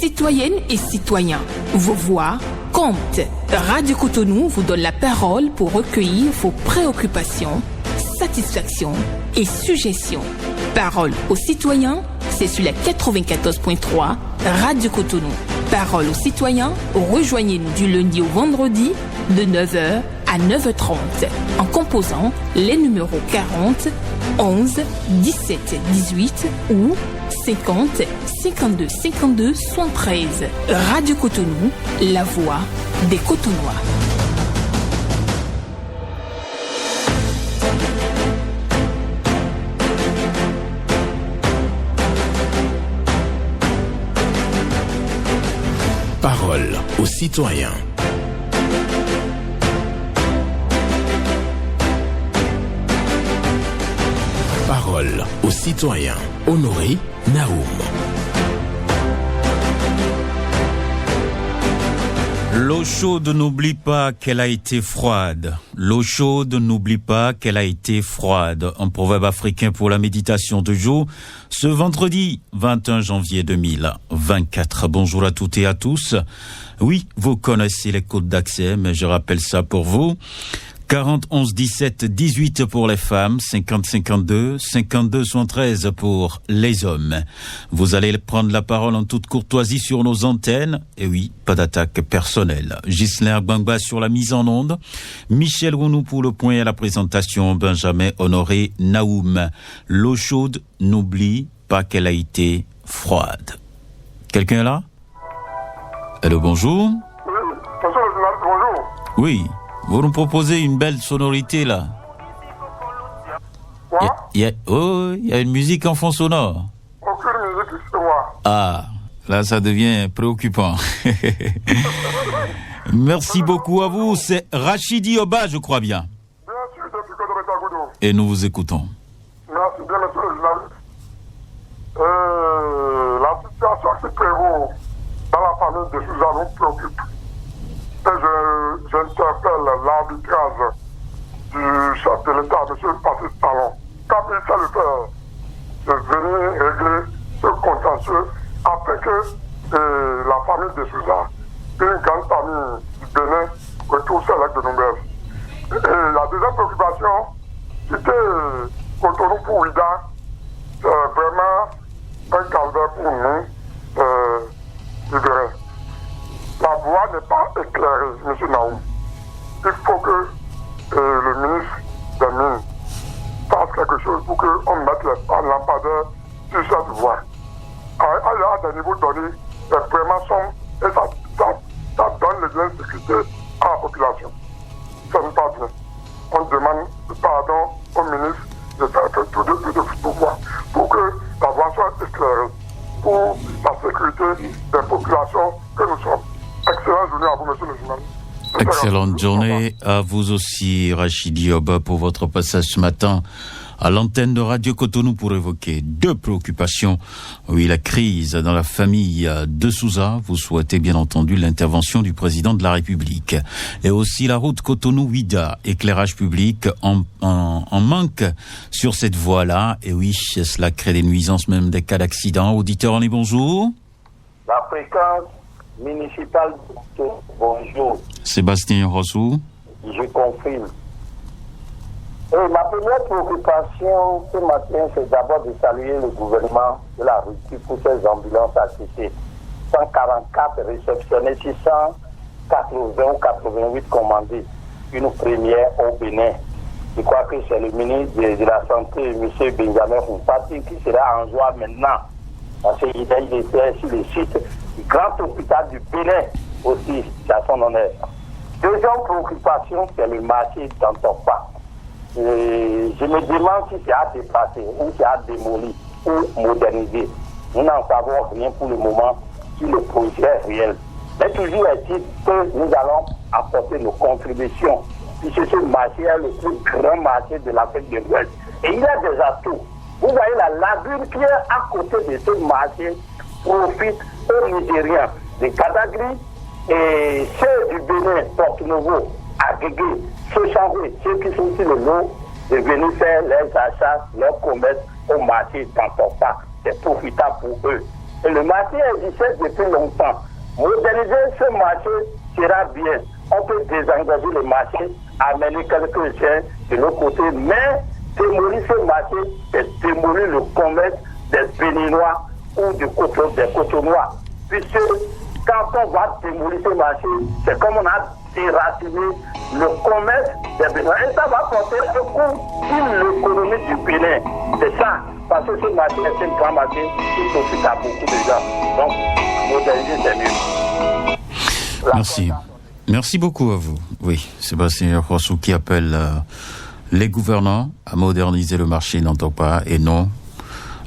Citoyennes et citoyens, vos voix comptent. Radio Cotonou vous donne la parole pour recueillir vos préoccupations, satisfactions et suggestions. Parole aux citoyens, c'est sur la 94.3 Radio Cotonou. Parole aux citoyens, rejoignez-nous du lundi au vendredi de 9h à 9h30 en composant les numéros 40 11 17 18 ou 50 52 52 73. Radio Cotonou, la voix des Cotonois. Parole aux citoyens. Parole aux citoyens. Honoré Naoum. L'eau chaude n'oublie pas qu'elle a été froide. L'eau chaude n'oublie pas qu'elle a été froide. Un proverbe africain pour la méditation de jour, ce vendredi 21 janvier 2024. Bonjour à toutes et à tous. Oui, vous connaissez les codes d'accès, mais je rappelle ça pour vous. 40 11 17 18 pour les femmes, 50 52 52 73 pour les hommes. Vous allez prendre la parole en toute courtoisie sur nos antennes. Et oui, pas d'attaque personnelle. Ghislain Gbangba sur la mise en onde, Michel Rounou pour le point à la présentation, Benjamin Honoré Naoum. L'eau chaude n'oublie pas qu'elle a été froide. Quelqu'un est là? Allô, bonjour. Oui, bonjour. Oui. Vous nous proposez une belle sonorité, là. Quoi? Il y a une musique en fond sonore. Aucune musique, c'est moi. Ah, là, ça devient préoccupant. Merci beaucoup à vous. C'est Rachidi Oba, je crois bien. Bien sûr, depuis Cotonou. Et nous vous écoutons. Merci bien, monsieur le journaliste. La situation qui prévaut dans la famille de Suzanne nous préoccupe. Et j'interpelle l'arbitrage du chef de l'État, M. Patrice Talon. Quand il sait le faire, de venir régler ce contentieux afin que la famille de Souza, une grande famille du Bénin, retrouve ses lettres de noblesse. Et la deuxième préoccupation, c'était Cotonou pour Ouida. C'est vraiment un calvaire pour nous, libérés. La voie n'est pas éclairée, M. Naoum. Il faut que le ministre des Mines fasse quelque chose pour qu'on mette les lampadaires sur cette voie. À des niveaux donnés, les paiements sont, et ça donne de l'insécurité à la population. Ça n'est pas bien. On demande pardon au ministre de faire tout de pouvoir pour que la voie soit éclairée, pour la sécurité des populations que nous sommes. Excellente journée à vous, monsieur le journaliste. Excellente journée à vous aussi, Rachidi Oba, pour votre passage ce matin à l'antenne de Radio Cotonou pour évoquer deux préoccupations. Oui, la crise dans la famille de Souza. Vous souhaitez bien entendu l'intervention du président de la République. Et aussi la route Cotonou-Ouida, éclairage public en manque sur cette voie-là. Et oui, cela crée des nuisances, même des cas d'accident. Auditeur, on est bonjour. La fréquence municipal, bonjour. Sébastien Rossou. Je confirme. Et ma première préoccupation ce matin, c'est d'abord de saluer le gouvernement de la Russie pour ses ambulances ACC. 144 réceptionnées, 680 ou 88 commandées. Une première au Bénin. Je crois que c'est le ministre de la Santé, M. Benjamin Foufati, qui sera en joie maintenant. Parce qu'il était sur le site du grand hôpital du Bénin aussi, c'est à son honneur. Deuxième préoccupation, c'est le marché d'Antopa. Je me demande si c'est à dépasser, ou c'est à démolir, ou moderniser. Nous n'en savons rien pour le moment sur le projet réel. Mais toujours est-il que nous allons apporter nos contributions, puisque ce marché est le plus grand marché de l'Afrique de l'Ouest. Et il y a des atouts. Vous voyez la lagune qui est à côté de ce marché profite aux Nigériens de Kadagri et ceux du Bénin, Porto-Novo, Agégué, Sochanvé, ceux qui sont sur le lot, de venir faire leurs achats, leur commerce au marché d'Antopa. C'est profitable pour eux. Et le marché existait depuis longtemps. Moderniser ce marché sera bien. On peut désengager le marché, amener quelques gens de l'autre côté, mais démolir ce marché, c'est démolir le commerce des Béninois ou des Cotonois. Puisque quand on va démolir ce marché, c'est comme on a déraciné le commerce des Béninois. Et ça va porter un coup sur l'économie du Bénin. C'est ça. Parce que ce marché est un grand marché qui profite à beaucoup de gens. Donc, moderniser, c'est mieux. Merci. Merci beaucoup à vous. Oui, Sébastien Rossou qui appelle les gouvernants à moderniser le marché n'entend pas et non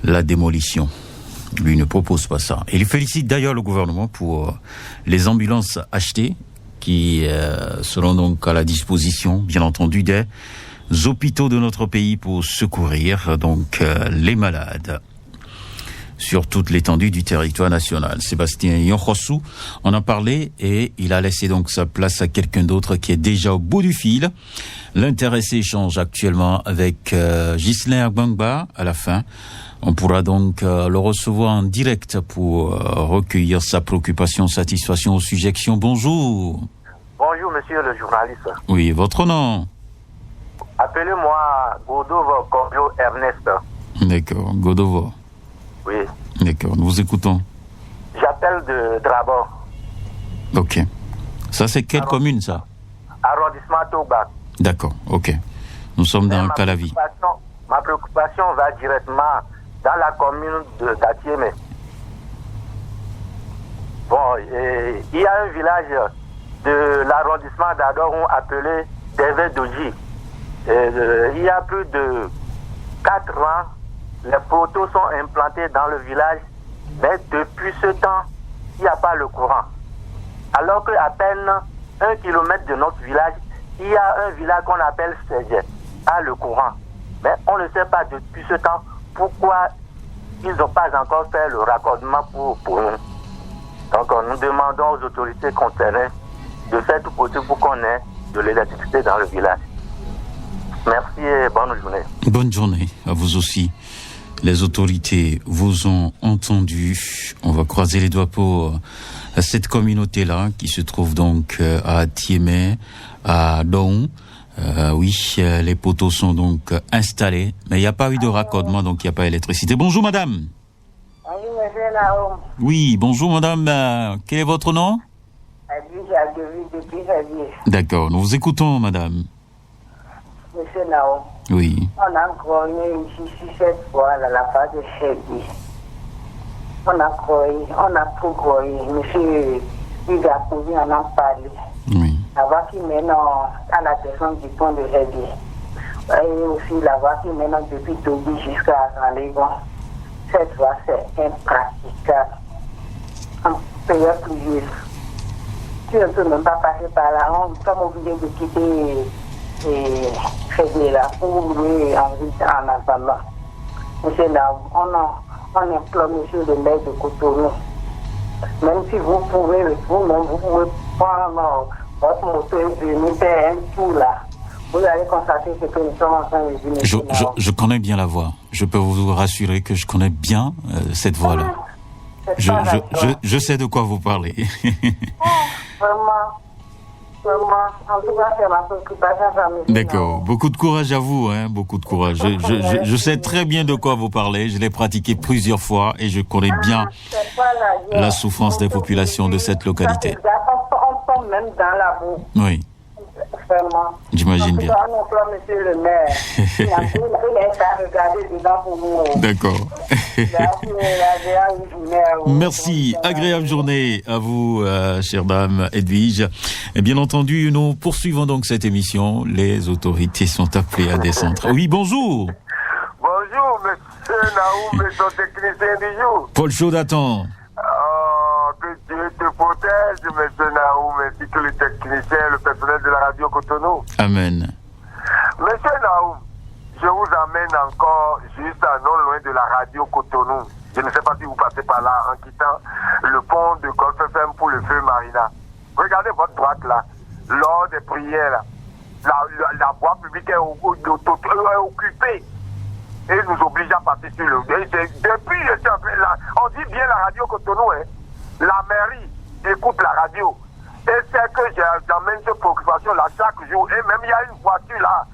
la démolition. Lui ne propose pas ça. Il félicite d'ailleurs le gouvernement pour les ambulances achetées qui seront donc à la disposition, bien entendu, des hôpitaux de notre pays pour secourir donc les malades sur toute l'étendue du territoire national. Sébastien Yonrossou en a parlé et il a laissé donc sa place à quelqu'un d'autre qui est déjà au bout du fil. L'intéressé échange actuellement avec Ghislain Agbangba à la fin. On pourra donc le recevoir en direct pour recueillir sa préoccupation, satisfaction aux sujections. Bonjour. Bonjour monsieur le journaliste. Oui, votre nom? Appelez-moi Godovo Kobio Ernest. D'accord, Godovo. Oui. D'accord, nous vous écoutons. J'appelle de Drabon. Ok. Ça, c'est quelle commune, ça? Arrondissement Toba. D'accord, ok. Nous sommes dans Calavi. Ma préoccupation va directement dans la commune d'Atiémé. Bon, il y a un village de l'arrondissement d'Adoron appelé Devedoji. Il y a plus de 4 ans, les poteaux sont implantés dans le village, mais depuis ce temps, il n'y a pas le courant. Alors qu'à peine 1 kilomètre de notre village, il y a un village qu'on appelle Sédje, a le courant. Mais on ne sait pas depuis ce temps pourquoi ils n'ont pas encore fait le raccordement pour nous. Donc nous demandons aux autorités concernées de faire tout possible pour qu'on ait de l'électricité dans le village. Merci et bonne journée. Bonne journée à vous aussi. Les autorités vous ont entendu. On va croiser les doigts pour cette communauté-là qui se trouve donc à Thiémé, à Don. Oui, les poteaux sont donc installés, mais il n'y a pas eu de raccordement, donc il n'y a pas d'électricité. Bonjour madame. Bonjour monsieur Naoum. Oui, bonjour madame. Quel est votre nom? D'accord, nous vous écoutons madame. Monsieur Naoum. Oui. On a croyé ici 6-7 fois à la phase de Chébi. On a trop croyé. Monsieur Igapouvi en a parlé. Oui. La voie qui mène à la descente du pont de Chébi. Et aussi la voie qui mène depuis Tobi jusqu'à Salégon. Cette voie, c'est impraticable. En période pluvieuse. Tu ne peux même pas passer par là. On est obligé de quitter et là pour louer en ville en attendant. Monsieur Naoum, on implore monsieur le maire de Cotonou. Même si vous pouvez prendre votre moto et venir faire un tour là. Vous allez constater ce que nous sommes en train de dire. Je connais bien la voie. Je peux vous rassurer que je connais bien cette voie-là. Je sais de quoi vous parlez. Vraiment, en tout cas, c'est ma préoccupation. D'accord. Beaucoup de courage à vous, hein. Beaucoup de courage. Je sais très bien de quoi vous parlez. Je l'ai pratiqué plusieurs fois et je connais bien la souffrance des populations de cette localité. On tombe même dans la boue. Oui. Vraiment. J'imagine bien. Monsieur le maire. Il est à regarder dedans pour vous. D'accord. Merci. Agréable journée à vous, chère dame Edwige. Et bien entendu, nous poursuivons donc cette émission. Les autorités sont appelées à descendre. Oui, bonjour. Bonjour, monsieur Naoum, ton technicien du jour. Paul Chaudatan. Que Dieu te protège, monsieur Naoum, ainsi que les techniciens, le personnel de la radio Cotonou. Amen. Monsieur Naoum, je vous amène encore juste à non loin de la radio Cotonou. Je ne sais pas si vous passez par là en quittant le pont de Golf FM pour le feu Marina. Regardez votre droite là, lors des prières là. La voie publique est occupée. et ils nous obligent à passer sur le... Depuis, on dit bien la radio Cotonou, hein. La mairie écoute la radio. Et c'est que j'amène cette préoccupation-là chaque jour. Et même il y a une voiture là,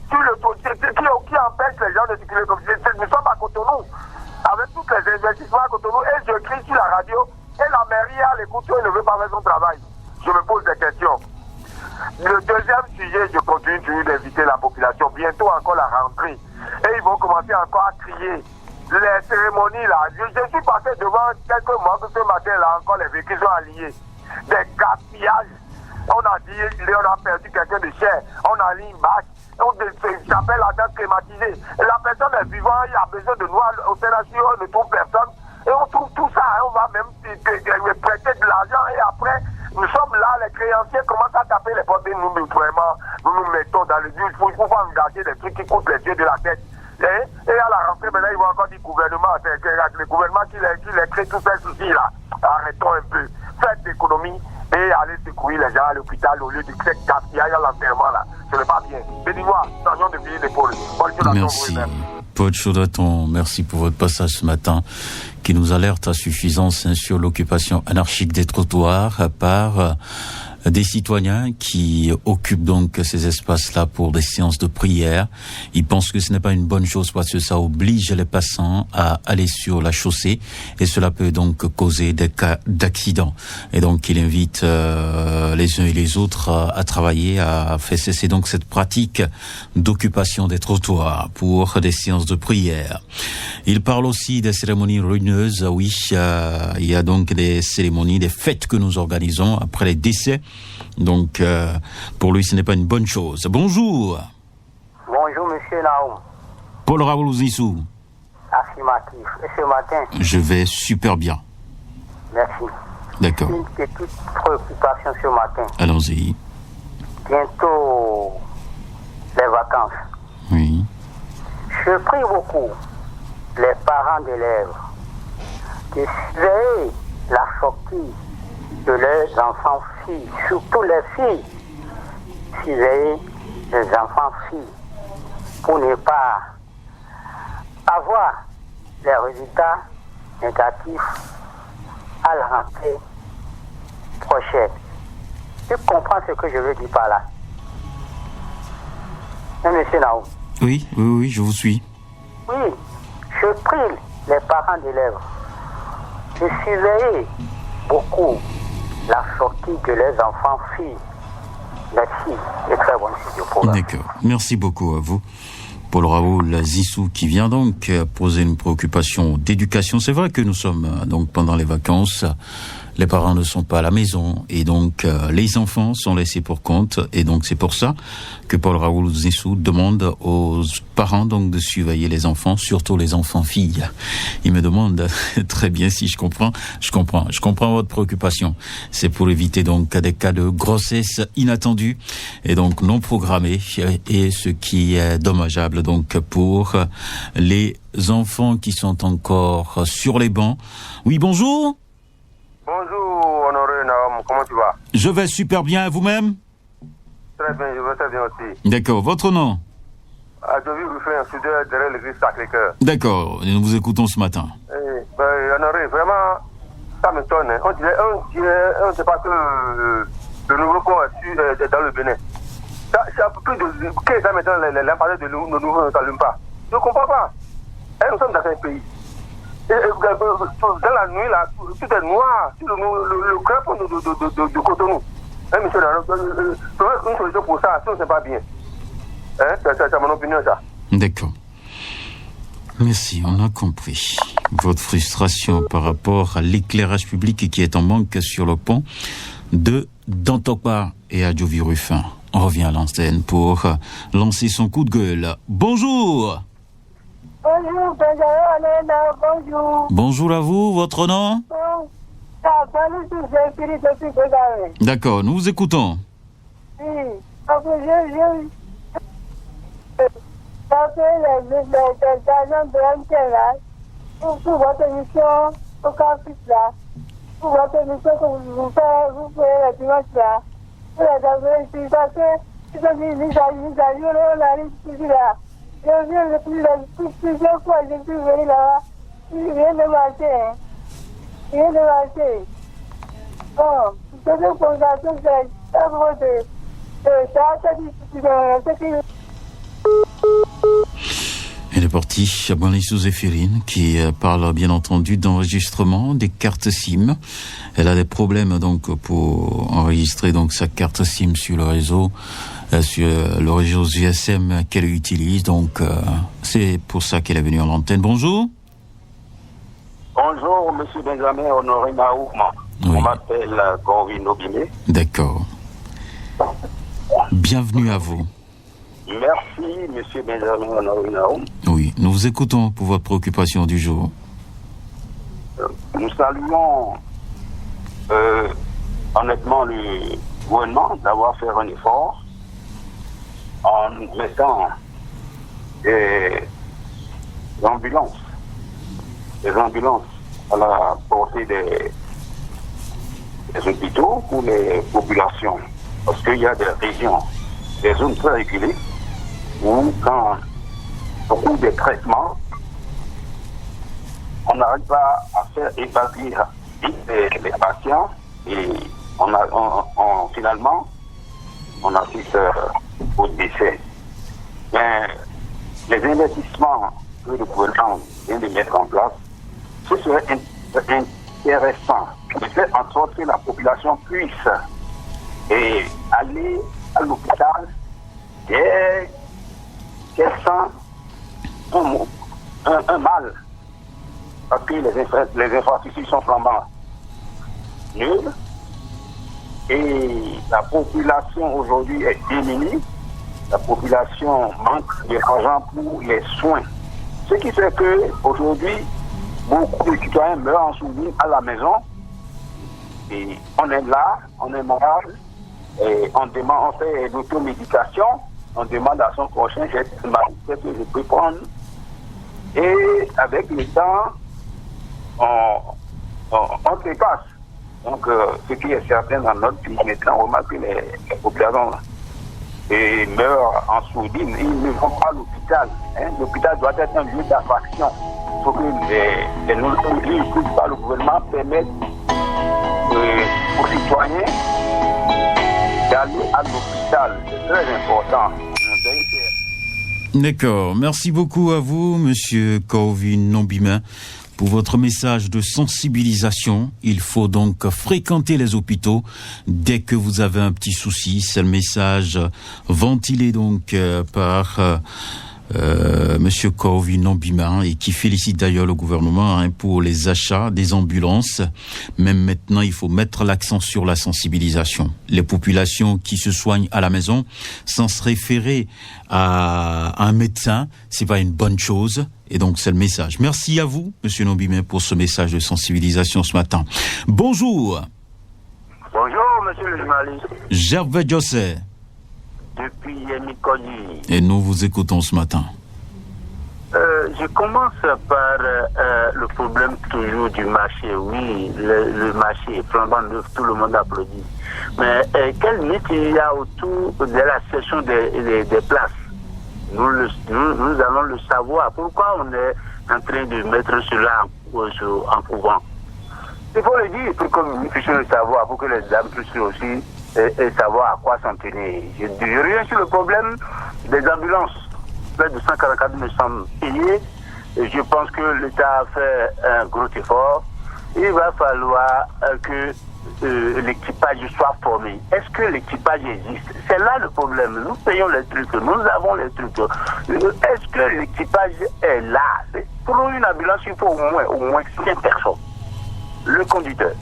sur le toit, qui empêche les gens de circuler comme ça. Nous sommes à Cotonou, avec tous les investissements à Cotonou, et je crie sur la radio, et la mairie à l'écoute, elle ne veut pas faire son travail. Je me pose des questions. Le deuxième sujet, je continue toujours d'inviter la population. Bientôt encore la rentrée. Et ils vont commencer encore à crier. Les cérémonies là, je suis passé devant quelques mois ce matin là, encore les véhicules sont alliés. Des gaspillages. On a dit, on a perdu quelqu'un de cher. On a mis une bâche. On s'appelle la date climatisée. La personne est vivante, il a besoin de nous au CNHU, on ne trouve personne. Et on trouve tout ça, hein, on va même prêter de l'argent et après, nous sommes là, les créanciers commencent à taper les portes et nous nous mettons dans le dur. Il faut pas engager des trucs qui coûtent les yeux de la tête. Et à la rentrée, maintenant, ils vont encore dire gouvernement, c'est le gouvernement qui les crée tous ces soucis-là. Arrêtons un peu. Faites l'économie et allez secourir les gens à l'hôpital au lieu de cette gaspillage à l'enterrement là. Ce n'est pas bien. Béninois, changeons de pays d'épaule. Merci. Paul Chaudaton, merci pour votre passage ce matin qui nous alerte à suffisance sur l'occupation anarchique des trottoirs par des citoyens qui occupent donc ces espaces-là pour des séances de prière. Ils pensent que ce n'est pas une bonne chose parce que ça oblige les passants à aller sur la chaussée et cela peut donc causer des cas d'accident. Et donc il invite les uns et les autres à travailler, à faire cesser donc cette pratique d'occupation des trottoirs pour des séances de prière. Il parle aussi des cérémonies ruineuses. Oui, il y a donc des cérémonies, des fêtes que nous organisons après les décès. Donc, pour lui, ce n'est pas une bonne chose. Bonjour. Bonjour, monsieur Naoum. Paul Raoul Zissou. Affirmatif. Et ce matin? Je vais super bien. Merci. D'accord. Une petite préoccupation ce matin. Allons-y. Bientôt les vacances. Oui. Je prie beaucoup les parents d'élèves de surveiller la sortie de leurs enfants filles, surtout les filles, surveiller les enfants filles pour ne pas avoir les résultats négatifs à la rentrée prochaine. Tu comprends ce que je veux dire par là? Monsieur Naoum. Oui, je vous suis. Oui, je prie les parents d'élèves de surveiller beaucoup la sortie de leurs enfants filles. Merci, et très bon studio pour D'accord, merci beaucoup à vous. Paul Raoul Zissou qui vient donc poser une préoccupation d'éducation. C'est vrai que nous sommes donc pendant les vacances, les parents ne sont pas à la maison et donc les enfants sont laissés pour compte et donc c'est pour ça que Paul Raoul Zissou demande aux parents donc de surveiller les enfants, surtout les enfants filles. Il me demande très bien si je comprends votre préoccupation. C'est pour éviter donc des cas de grossesse inattendue et donc non programmée et ce qui est dommageable donc pour les enfants qui sont encore sur les bancs. Oui, bonjour. Bonjour, Honoré Naoum, comment tu vas? Je vais super bien, vous-même? Très bien, je vais très bien aussi. D'accord, votre nom? Adjovi Ruffin, soudeur derrière l'église Sacré-Cœur. D'accord, nous vous écoutons ce matin. Honoré, vraiment, ça m'étonne. On ne sait pas que le nouveau pont est dans le Bénin. Ça plus de 15 ans maintenant, les lampadaires de nos nouveaux ne s'allument pas. Je ne comprends pas. Et nous sommes dans un pays. Dans la nuit, là, tout est noir sur le grand pont de Cotonou. Monsieur, une solution pour ça, ça n'est pas bien. C'est mon opinion, ça. D'accord. Merci, on a compris votre frustration par rapport à l'éclairage public qui est en manque sur le pont de Dantokpa et Adjovi Ruffin. On revient à l'antenne pour lancer son coup de gueule. Bonjour. Bonjour, bonjour. Bonjour à vous, votre nom? D'accord, nous vous écoutons. Oui, parce que ça fait les agents de MTL pour votre émission au campus là, pour votre émission que vous faites le dimanche là, pour les parce que ils ont mis mise à jour, on arrive toujours là. Je viens depuis plusieurs fois, je suis venu là-bas. Il vient de marcher. Il vient de marcher. Bon, je veux constater que c'est à propos de Elle est partie, Chabani Sous-Zéphirine, qui parle bien entendu d'enregistrement des cartes SIM. Elle a des problèmes donc pour enregistrer donc sa carte SIM sur le réseau GSM qu'elle utilise. Donc c'est pour ça qu'elle est venue à l'antenne. Bonjour. Bonjour, monsieur Benjamin Honoré Naouma. Oui. On m'appelle Corvin Nobimé. D'accord. Bienvenue à vous. Merci, monsieur Benjamin Honoré Naouma. Oui, nous vous écoutons pour votre préoccupation du jour. Nous saluons honnêtement le gouvernement d'avoir fait un effort en mettant des ambulances à la portée des hôpitaux pour les populations. Parce qu'il y a des régions, des zones très reculées, où quand beaucoup de traitements, on n'arrive pas à faire évacuer les patients et finalement, on assiste au décès. Mais les investissements que le gouvernement vient de mettre en place, ce serait intéressant de faire en sorte que la population puisse aller à l'hôpital dès qu'elle sent un mal. Parce que les infrastructures sont flambant nulles et la population aujourd'hui est démunie. La population manque d'argent pour les soins. Ce qui fait qu'aujourd'hui, beaucoup de citoyens meurent en sourdine à la maison. Et on est là, on est malade, et on fait l'automédication, on demande à son prochain, j'ai ce que je peux prendre. Et avec le temps, on dépasse. Donc, ce qui est certain dans notre pays maintenant, on remarque que les populations meurent en sourdine. Ils ne vont pas à l'hôpital. L'hôpital doit être un lieu d'attraction. Il faut que les nourritures par le gouvernement permettent aux citoyens d'aller à l'hôpital. C'est très important. D'accord. Merci beaucoup à vous, monsieur Corvin Nobimé, pour votre message de sensibilisation. Il faut donc fréquenter les hôpitaux dès que vous avez un petit souci. C'est le message ventilé donc par monsieur Corvin Nobimé, et qui félicite d'ailleurs le gouvernement pour les achats des ambulances. Même maintenant, il faut mettre l'accent sur la sensibilisation. Les populations qui se soignent à la maison, sans se référer à un médecin, c'est pas une bonne chose. Et donc, c'est le message. Merci à vous, monsieur Nobimé, pour ce message de sensibilisation ce matin. Bonjour. Bonjour, monsieur le journaliste. Gervais José. Depuis Yemikoni. Et nous vous écoutons ce matin. Je commence par le problème toujours du marché. Oui, le marché est flambant neuf, tout le monde applaudit. Mais quel mythe il y a autour de la cession des places? Nous allons le savoir. Pourquoi on est en train de mettre cela en courant? Il faut le dire pour que nous puissions le savoir, pour que les dames puissent aussi savoir à quoi s'en tenir. Je reviens sur le problème des ambulances. Près de 144 000 sommes payées. Et je pense que l'État a fait un gros effort. Il va falloir que l'équipage soit formé. Est-ce que l'équipage existe? C'est là le problème. Nous payons les trucs, nous avons les trucs. Est-ce que l'équipage est là? Pour une ambulance, il faut au moins 5 personnes. Le conducteur,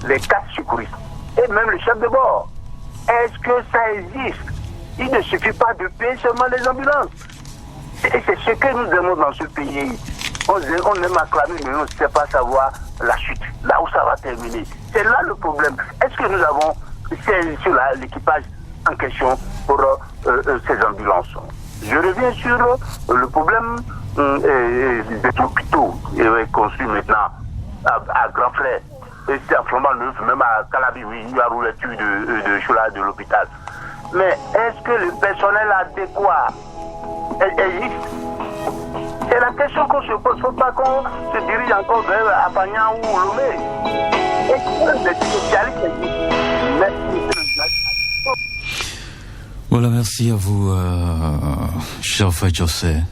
les 4 secouristes et même le chef de bord. Est-ce que ça existe? Il ne suffit pas de payer seulement les ambulances. Et c'est ce que nous aimons dans ce pays. On aime acclamer, mais on ne sait pas savoir la chute, là où ça va terminer. C'est là le problème. Est-ce que nous avons sur l'équipage en question pour ces ambulances? Je reviens sur le problème des hôpitaux construits maintenant à Grand Fleur. Et c'est à Flambant Neuf, même à Calabi, oui, il y a l'ouverture de l'hôpital. Mais est-ce que le personnel adéquat existe. C'est la question qu'on se pose. Il ne faut pas qu'on se dirige encore vers Apagnan ou Lomé. Et les spécialistes existent. Merci. Voilà, merci à vous, cher Fadjossé.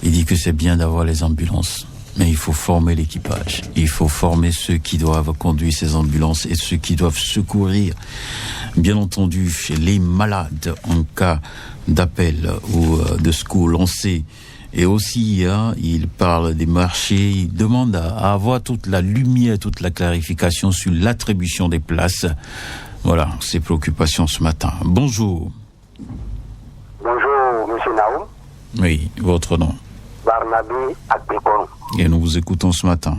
Il dit que c'est bien d'avoir les ambulances, mais il faut former l'équipage. Il faut former ceux qui doivent conduire ces ambulances et ceux qui doivent secourir, bien entendu, les malades en cas d'appel ou de secours lancé. Et aussi, il parle des marchés, il demande à avoir toute la lumière, toute la clarification sur l'attribution des places. Voilà, ses préoccupations ce matin. Bonjour. Bonjour, monsieur Naoum. Oui, votre nom. Barnabé Akbekon. Et nous vous écoutons ce matin.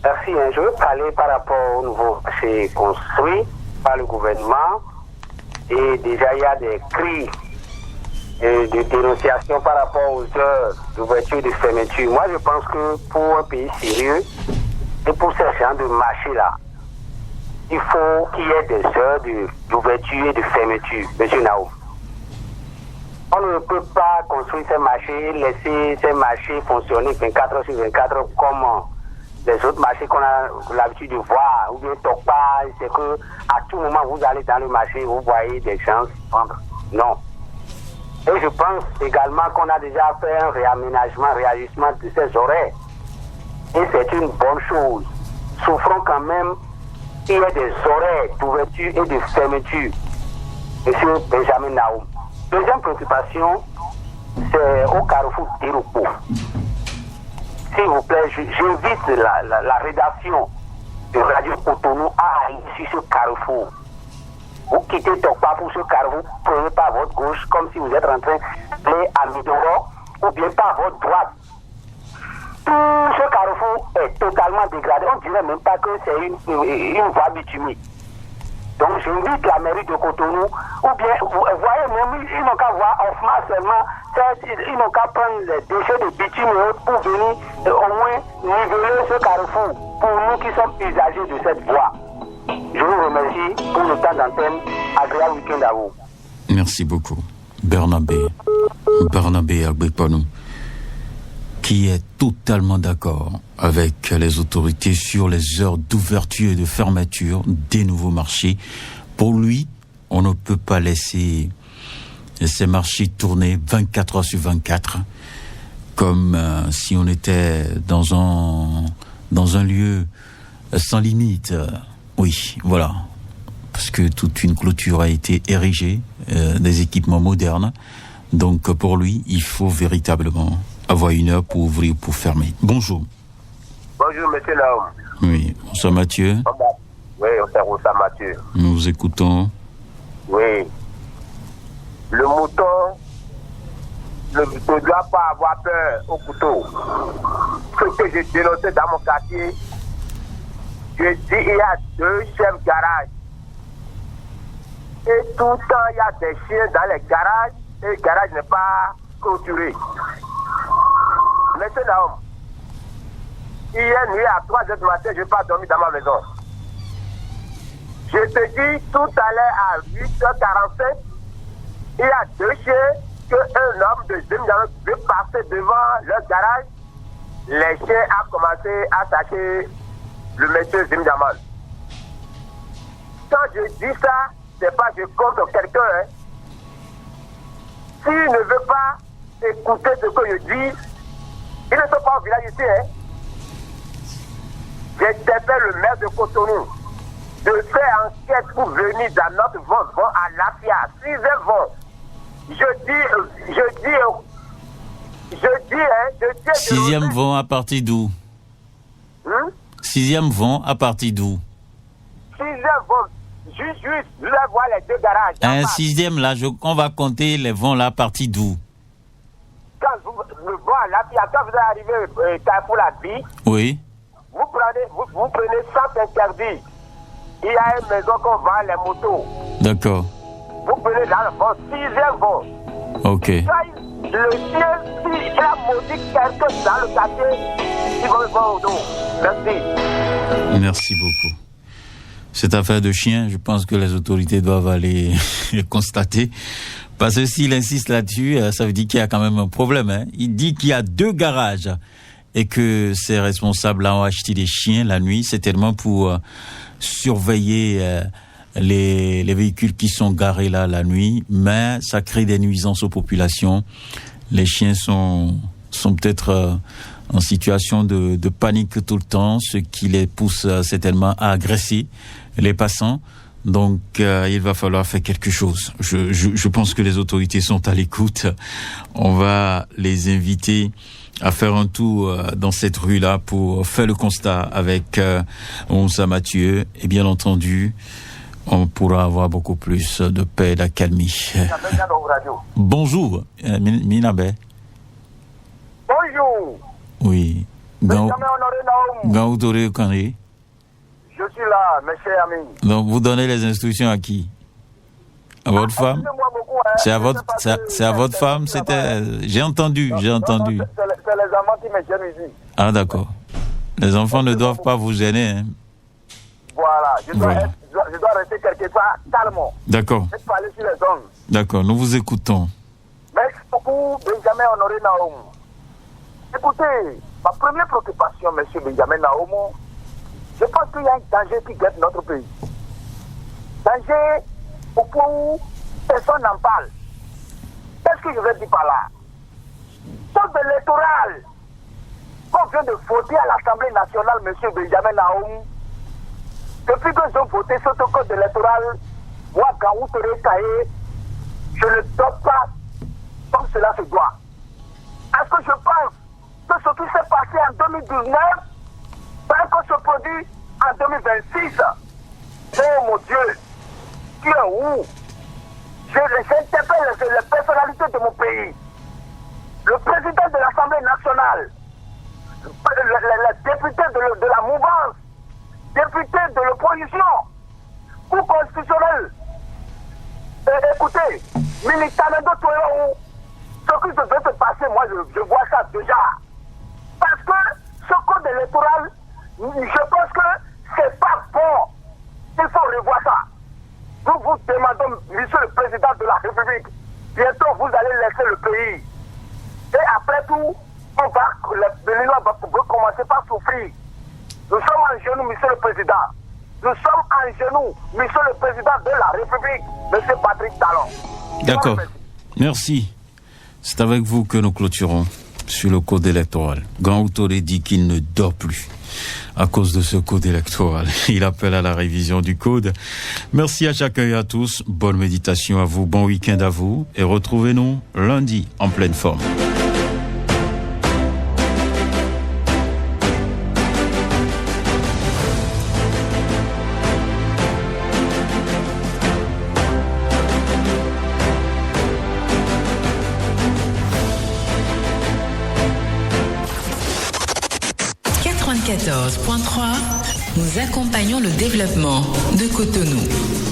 Merci. Je veux parler par rapport au nouveau marché construit par le gouvernement. Et déjà, il y a des cris de dénonciation par rapport aux heures d'ouverture et de fermeture. Moi, je pense que pour un pays sérieux et pour ces gens de marché-là, il faut qu'il y ait des heures d'ouverture et de fermeture, monsieur Naoum. On ne peut pas construire ces marchés, laisser ces marchés fonctionner 24 heures sur 24 heures comme les autres marchés qu'on a l'habitude de voir. Ou bien Tokpa, c'est que à tout moment vous allez dans le marché, vous voyez des gens prendre. Non. Et je pense également qu'on a déjà fait un réajustement de ces horaires. Et c'est une bonne chose. Souffrons quand même qu'il y ait des horaires d'ouverture et de fermeture. Monsieur Benjamin Naoum. Deuxième préoccupation, c'est au carrefour d'Iropo. S'il vous plaît, j'invite la rédaction de Radio Cotonou à aller sur ce carrefour. Vous quittez Tokpa pour ce carrefour, prenez par votre gauche comme si vous êtes en train d'aller à Midoro, ou bien par votre droite. Tout ce carrefour est totalement dégradé. On ne dirait même pas que c'est une voie bitumée. Donc j'invite la mairie de Cotonou, ou bien, vous voyez même, ils n'ont qu'à voir Offma seulement, ils n'ont qu'à prendre les déchets de bitume pour venir au moins niveler ce carrefour pour nous qui sommes usagers de cette voie. Je vous remercie pour le temps d'antenne. Agréable week-end à vous. Merci beaucoup. Barnabé Agbekpanou, qui est totalement d'accord avec les autorités sur les heures d'ouverture et de fermeture des nouveaux marchés. Pour lui, on ne peut pas laisser ces marchés tourner 24 heures sur 24 comme si on était dans un lieu sans limite. Oui, voilà. Parce que toute une clôture a été érigée, des équipements modernes. Donc pour lui, il faut véritablement avoir une heure pour ouvrir ou pour fermer. Bonjour. Bonjour, monsieur Naoum. Oui, bonsoir Mathieu. Oui, c'est Rosa Mathieu. Nous vous écoutons. Oui. Le mouton ne doit pas avoir peur au couteau. Ce que j'ai dénoncé dans mon quartier, je dis il y a 2 chefs garage. Et tout le temps, il y a des chiens dans les garages et le garage n'est pas clôturé. Maintenant, hier nuit à 3h du matin, je n'ai pas dormi dans ma maison. Je te dis, tout à l'heure à 8h45, il y a 2 chiens qu'un homme de Zimdano veut passer devant leur garage. Les chiens ont commencé à attaquer le monsieur Zimdaman. Quand je dis ça, c'est pas je contre quelqu'un. Hein. S'il ne veut pas écouter ce que je dis, ils ne sont pas au village ici. Hein. J'interpelle le maire de Cotonou de faire enquête pour venir dans notre vent à Lafia. 6e vent. Je dis. 6e vent à partir d'où? 6e vent à partir d'où? 6e vent. Juste, je vais voir les 2 garages. Un 6e là, on va compter les vents là à partir d'où? Quand vous arrivez Carrefour la vie, oui. vous prenez sans interdit. Il y a une maison qu'on vend les motos. D'accord. Vous prenez dans le vent, 6e vent. Ok. Le ciel, s'il a maudit quelqu'un dans le quartier, il va le voir au dos. Merci. Merci beaucoup. Cette affaire de chien, je pense que les autorités doivent aller constater. Parce que s'il insiste là-dessus, ça veut dire qu'il y a quand même un problème. Hein. Il dit qu'il y a 2 garages et que ces responsables-là ont acheté des chiens la nuit. C'est tellement pour surveiller les véhicules qui sont garés là la nuit. Mais ça crée des nuisances aux populations. Les chiens sont peut-être en situation de panique tout le temps, ce qui les pousse certainement à agresser les passants. Donc, il va falloir faire quelque chose. Je pense que les autorités sont à l'écoute. On va les inviter à faire un tour dans cette rue-là pour faire le constat avec Onsa Mathieu. Et bien entendu, on pourra avoir beaucoup plus de paix et d'accalmie. Bonjour, Minabe. Bonjour. Oui. Gaoutore Kane. Je suis là, mes chers amis. Donc, vous donnez les instructions à qui? À votre femme? Beaucoup, hein. C'est à votre femme? C'était, j'ai entendu. Non, c'est les enfants qui me gênent ici. Ah, d'accord. Les enfants ne doivent pas vous gêner, hein. Voilà. Je dois rester quelque part calmement. D'accord. Et parler sur les ondes. D'accord, nous vous écoutons. Merci beaucoup, Benjamin Honoré Naoum. Écoutez, ma première préoccupation, monsieur Benjamin Naoum, je pense qu'il y a un danger qui guette notre pays. Danger au point où personne n'en parle. Qu'est-ce que je veux dire par là? Code électoral qu'on vient de voter à l'Assemblée nationale, monsieur Benjamin Naoum, depuis que j'ai voté ce code électoral, moi, Gaoutore Kane, je ne dors pas comme cela se doit. Est-ce que je pense que ce qui s'est passé en 2019 va encore se produire en 2026? Oh mon Dieu, tu es où? J'interpelle les personnalités de mon pays, le président de l'Assemblée nationale, les députés de la mouvance, députés de l'opposition, Cour constitutionnelle. Écoutez, militant de Toyo, ce qui devait se passer, moi je vois ça déjà. Parce que ce code électoral, je pense que c'est pas bon. Il faut revoir ça. Nous vous demandons, monsieur le président de la République, bientôt vous allez laisser le pays. Et après tout, l'Union va commencer par souffrir. Nous sommes en genoux, monsieur le président. Nous sommes en genoux, monsieur le président de la République, monsieur Patrick Talon. D'accord. Merci. C'est avec vous que nous clôturons sur le code électoral. Gaoutore dit qu'il ne dort plus à cause de ce code électoral. Il appelle à la révision du code. Merci à chacun et à tous. Bonne méditation à vous, bon week-end à vous. Et retrouvez-nous lundi en pleine forme. Nous accompagnons le développement de Cotonou.